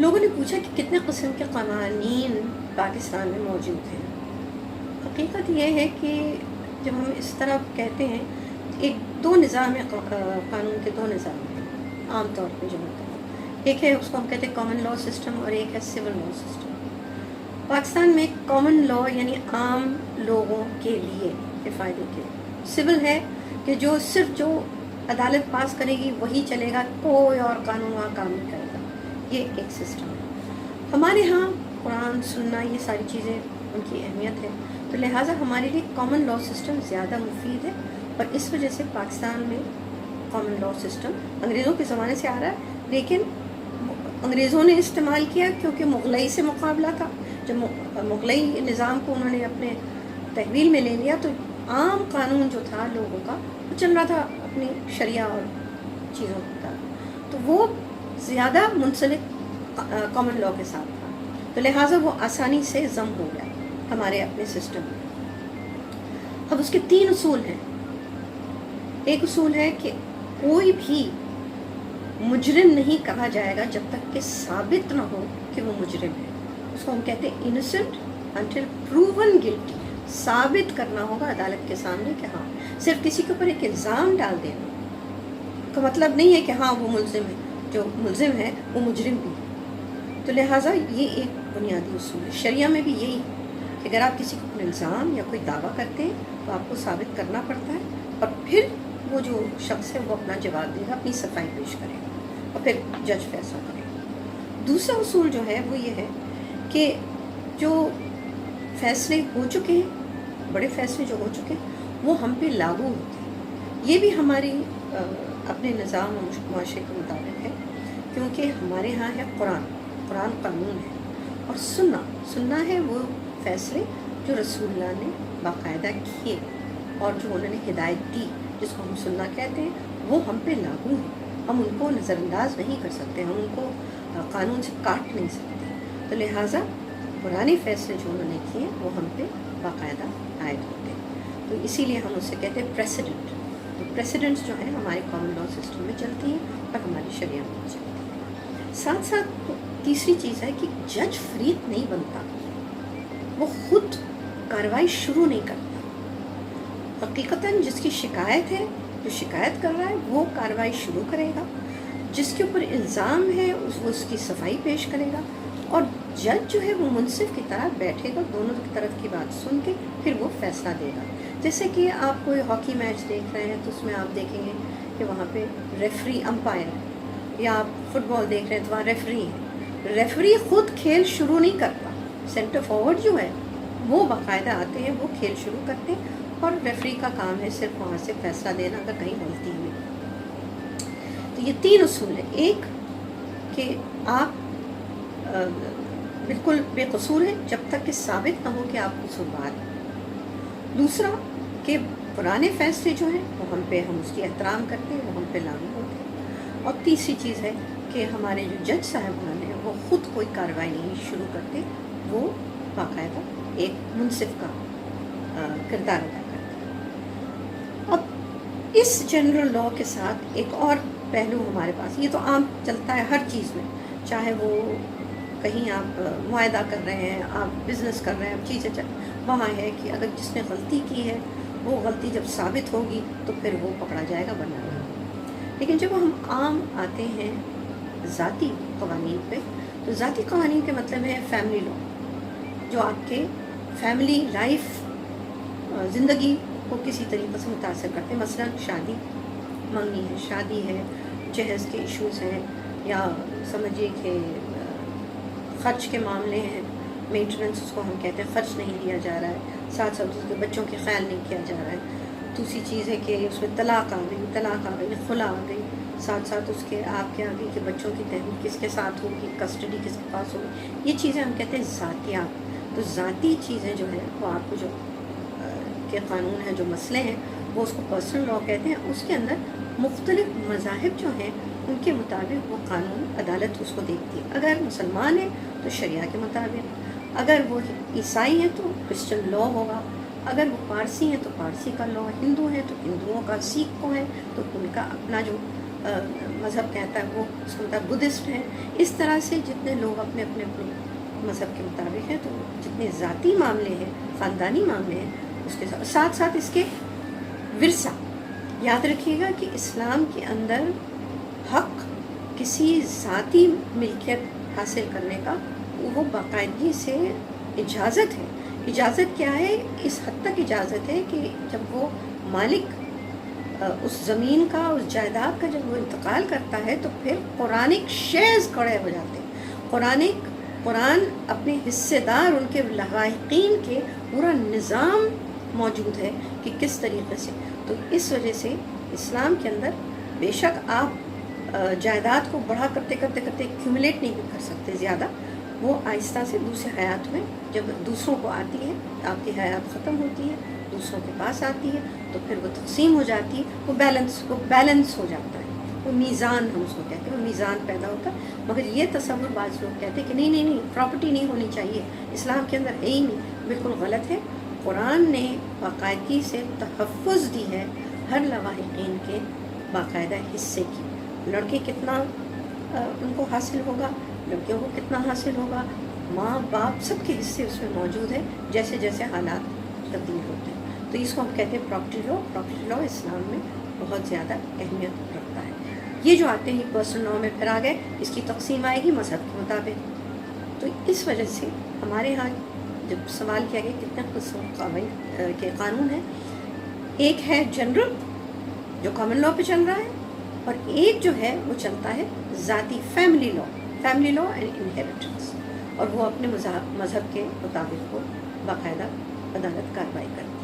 لوگوں نے پوچھا کہ کتنے قسم کے قوانین پاکستان میں موجود ہیں۔ حقیقت یہ ہے کہ جب ہم اس طرح کہتے ہیں دو نظام ہے، قانون کے دو نظام ہیں عام طور پہ جو ہوتا ہے۔ ایک ہے، اس کو ہم کہتے ہیں کامن لا سسٹم، اور ایک ہے سول لا سسٹم۔ پاکستان میں کامن لا یعنی عام لوگوں کے لیے کے فائدے کے، سول ہے کہ صرف جو عدالت پاس کرے گی وہی چلے گا، کوئی اور قانون وہاں کام نہیں کرے گا۔ یہ ایک سسٹم ہے۔ ہمارے ہاں قرآن سننا یہ ساری چیزیں ان کی اہمیت ہے، تو لہٰذا ہمارے لیے کامن لا سسٹم زیادہ مفید ہے، اور اس وجہ سے پاکستان میں کامن لا سسٹم انگریزوں کے زمانے سے آ رہا ہے، لیکن انگریزوں نے استعمال کیا کیونکہ مغلئی سے مقابلہ تھا۔ جب مغلئی نظام کو انہوں نے اپنے تحویل میں لے لیا تو عام قانون جو تھا لوگوں کا وہ چل رہا تھا اپنی شریعہ اور چیزوں کا، تو وہ زیادہ منسلک کامن لا کے ساتھ تھا، تو لہٰذا وہ آسانی سے ضم ہو گیا ہمارے اپنے سسٹم میں۔ اب اس کے 3 اصول ہیں۔ ایک اصول ہے کہ کوئی بھی مجرم نہیں کہا جائے گا جب تک کہ ثابت نہ ہو کہ وہ مجرم ہے۔ اس کو ہم کہتے ہیں انوسنٹ انٹل پروون گلٹی۔ ثابت کرنا ہوگا عدالت کے سامنے کہ ہاں، صرف کسی کے اوپر ایک الزام ڈال دینا کا مطلب نہیں ہے کہ ہاں وہ ملزم ہے، جو ملزم ہے وہ مجرم بھی ہے۔ تو لہٰذا یہ ایک بنیادی اصول ہے۔ شریعہ میں بھی یہی ہے کہ اگر آپ کسی کو الزام یا کوئی دعویٰ کرتے ہیں تو آپ کو ثابت کرنا پڑتا ہے، اور پھر وہ جو شخص ہے وہ اپنا جواب دے گا، اپنی صفائی پیش کرے گا، اور پھر جج فیصلہ کرے گا۔ دوسرا اصول جو ہے وہ یہ ہے کہ جو فیصلے ہو چکے ہیں، بڑے فیصلے جو ہو چکے ہیں، وہ ہم پہ لاگو ہوتے ہیں۔ یہ بھی ہماری اپنے نظام و معاشرے کے مطابق ہے، کیونکہ ہمارے ہاں ہے قرآن قانون ہے، اور سننا ہے وہ فیصلے جو رسول اللہ نے باقاعدہ کیے اور جو انہوں نے ہدایت دی، جس کو ہم سننا کہتے ہیں، وہ ہم پہ لاگو ہے۔ ہم ان کو نظر انداز نہیں کر سکتے، ہم ان کو قانون سے کاٹ نہیں سکتے، تو لہٰذا پرانے فیصلے جو انہوں نے کیے وہ ہم پہ باقاعدہ عائد ہوتے ہیں، تو اسی لیے ہم اسے کہتے ہیں پریسیڈنٹ۔ تو پریسیڈنٹس جو ہیں ہمارے کامن لا سسٹم میں چلتی ہیں اور ہماری شریعہ میں چلتی ہیں۔ ساتھ ساتھ تیسری چیز ہے کہ جج فریق نہیں بنتا، وہ خود کارروائی شروع نہیں کرتا۔ حقیقتاً جس کی شکایت ہے، جو شکایت کر رہا ہے، وہ کارروائی شروع کرے گا، جس کے اوپر الزام ہے وہ اس کی صفائی پیش کرے گا، اور جج جو ہے وہ منصف کی طرح بیٹھے گا، دونوں کی طرف کی بات سن کے پھر وہ فیصلہ دے گا۔ جیسے کہ آپ کوئی ہاکی میچ دیکھ رہے ہیں تو اس میں آپ دیکھیں گے کہ وہاں پہ ریفری امپائر ہے، یا آپ فٹ بال دیکھ رہے ہیں تو وہاں ریفری ہے۔ ریفری خود کھیل شروع نہیں کرتا، سینٹر فارورڈ جو ہے وہ باقاعدہ آتے ہیں، وہ کھیل شروع کرتے ہیں، اور ریفری کا کام ہے صرف وہاں سے فیصلہ دینا اگر کہیں غلطی ہوئی۔ تو یہ 3 اصول ہیں۔ ایک کہ آپ بالکل بے قصور ہیں جب تک کہ ثابت نہ ہو کہ آپ قصوروار ہیں۔ دوسرا کہ پرانے فیصلے جو ہیں وہ ہم اس کی احترام کرتے ہیں، وہ ہم پہ لاگو ہوتے ہیں۔ اور تیسری چیز ہے کہ ہمارے جو جج صاحبان ہیں وہ خود کوئی کارروائی نہیں شروع کرتے، وہ باقاعدہ ایک منصف کا کردار ادا کرتے ہیں۔ اب اس جنرل لا کے ساتھ ایک اور پہلو ہمارے پاس، یہ تو عام چلتا ہے ہر چیز میں، چاہے وہ کہیں آپ معاہدہ کر رہے ہیں، آپ بزنس کر رہے ہیں، چیزیں وہاں ہے کہ اگر جس نے غلطی کی ہے وہ غلطی جب ثابت ہوگی تو پھر وہ پکڑا جائے گا، ورنہ نہیں۔ لیکن جب ہم عام آتے ہیں ذاتی قوانین پہ، تو ذاتی قوانین کے مطلب ہے فیملی لا، جو آپ کے فیملی لائف، زندگی کو کسی طریقے سے متاثر کرتے ہیں۔ مثلا شادی منگنی ہے، شادی ہے، جہیز کے ایشوز ہیں، یا سمجھیے کہ خرچ کے معاملے ہیں، مینٹیننس اس کو ہم کہتے ہیں، خرچ نہیں دیا جا رہا ہے، ساتھ ساتھ اس کے بچوں کی خیال نہیں کیا جا رہا ہے۔ دوسری چیز ہے کہ اس میں طلاق آ گئی، خلا آ گئی، ساتھ ساتھ اس کے آپ کے آگے کہ بچوں کی تحویل کس کے ساتھ ہوگی، کسٹڈی کس کے پاس ہوگی، یہ چیزیں ہم کہتے ہیں ذاتیات۔ تو ذاتی چیزیں جو ہیں وہ آپ کو جو کے قانون ہیں، جو مسئلے ہیں، وہ اس کو پرسنل لا کہتے ہیں۔ اس کے اندر مختلف مذاہب جو ہیں ان کے مطابق وہ قانون عدالت اس کو دیکھتی ہے۔ اگر مسلمان ہیں تو شریعہ کے مطابق، اگر وہ عیسائی ہیں تو کرسچن لا ہوگا، اگر وہ پارسی ہیں تو پارسی کا لا، ہندو ہیں تو ہندوؤں کا، سکھ کو ہیں تو ان کا اپنا جو مذہب کہتا ہے وہ اس کا مطلب بدھسٹ ہیں. اس طرح سے جتنے لوگ اپنے اپنے مذہب کے مطابق ہیں، تو جتنے ذاتی معاملے ہیں، خاندانی معاملے ہیں، اس کے ساتھ ساتھ اس کے ورثہ. یاد رکھیے گا کہ اسلام کے اندر حق کسی ذاتی ملکیت حاصل کرنے کا وہ باقاعدگی سے اجازت ہے. اجازت کیا ہے؟ اس حد تک اجازت ہے کہ جب وہ مالک اس زمین کا، اس جائیداد کا جب وہ انتقال کرتا ہے تو پھر قرآنک شیز کھڑے ہو جاتے ہیں. قرآن اپنے حصے دار، ان کے لاحقین کے پورا نظام موجود ہے کہ کس طریقے سے. تو اس وجہ سے اسلام کے اندر بے شک آپ جائیداد کو بڑھا کرتے کرتے کرتے ایکیومولیٹ نہیں کر سکتے زیادہ. وہ آہستہ سے دوسرے حیات میں جب دوسروں کو آتی ہے، آپ کی حیات ختم ہوتی ہے، دوسروں کے پاس آتی ہے، تو پھر وہ تقسیم ہو جاتی ہے، وہ بیلنس ہو جاتا ہے. وہ میزان ہم اس کو کہتے ہیں، وہ میزان پیدا ہوتا ہے. مگر یہ تصور بعض لوگ کہتے ہیں کہ نہیں پراپرٹی نہیں ہونی چاہیے، اسلام کے اندر ہے ہی نہیں. بالکل غلط ہے. قرآن نے باقاعدگی سے تحفظ دی ہے ہر لاحقین کے باقاعدہ حصے کی. لڑکے کتنا ان کو حاصل ہوگا، لڑکیوں کو کتنا حاصل ہوگا، ماں باپ سب کے حصے اس میں موجود ہیں جیسے جیسے حالات تبدیل ہوتے ہیں. تو اس کو ہم کہتے ہیں پراپرٹی لا. پراپرٹی لا اسلام میں بہت زیادہ اہمیت رکھتا ہے. یہ جو آتے ہیں پرسنل لا میں پھر آ گئے، اس کی تقسیم آئے گی مذہب کے مطابق. تو اس وجہ سے ہمارے ہاں جب سوال کیا گیا کتنے قسم کے قانون ہیں، ایک ہے جنرل جو کامن لا پہ چل رہا ہے، اور ایک جو ہے وہ چلتا ہے ذاتی فیملی لا اینڈ انہیریٹنس، اور وہ اپنے مذہب کے مطابق کو باقاعدہ عدالت کارروائی کرتی ہے.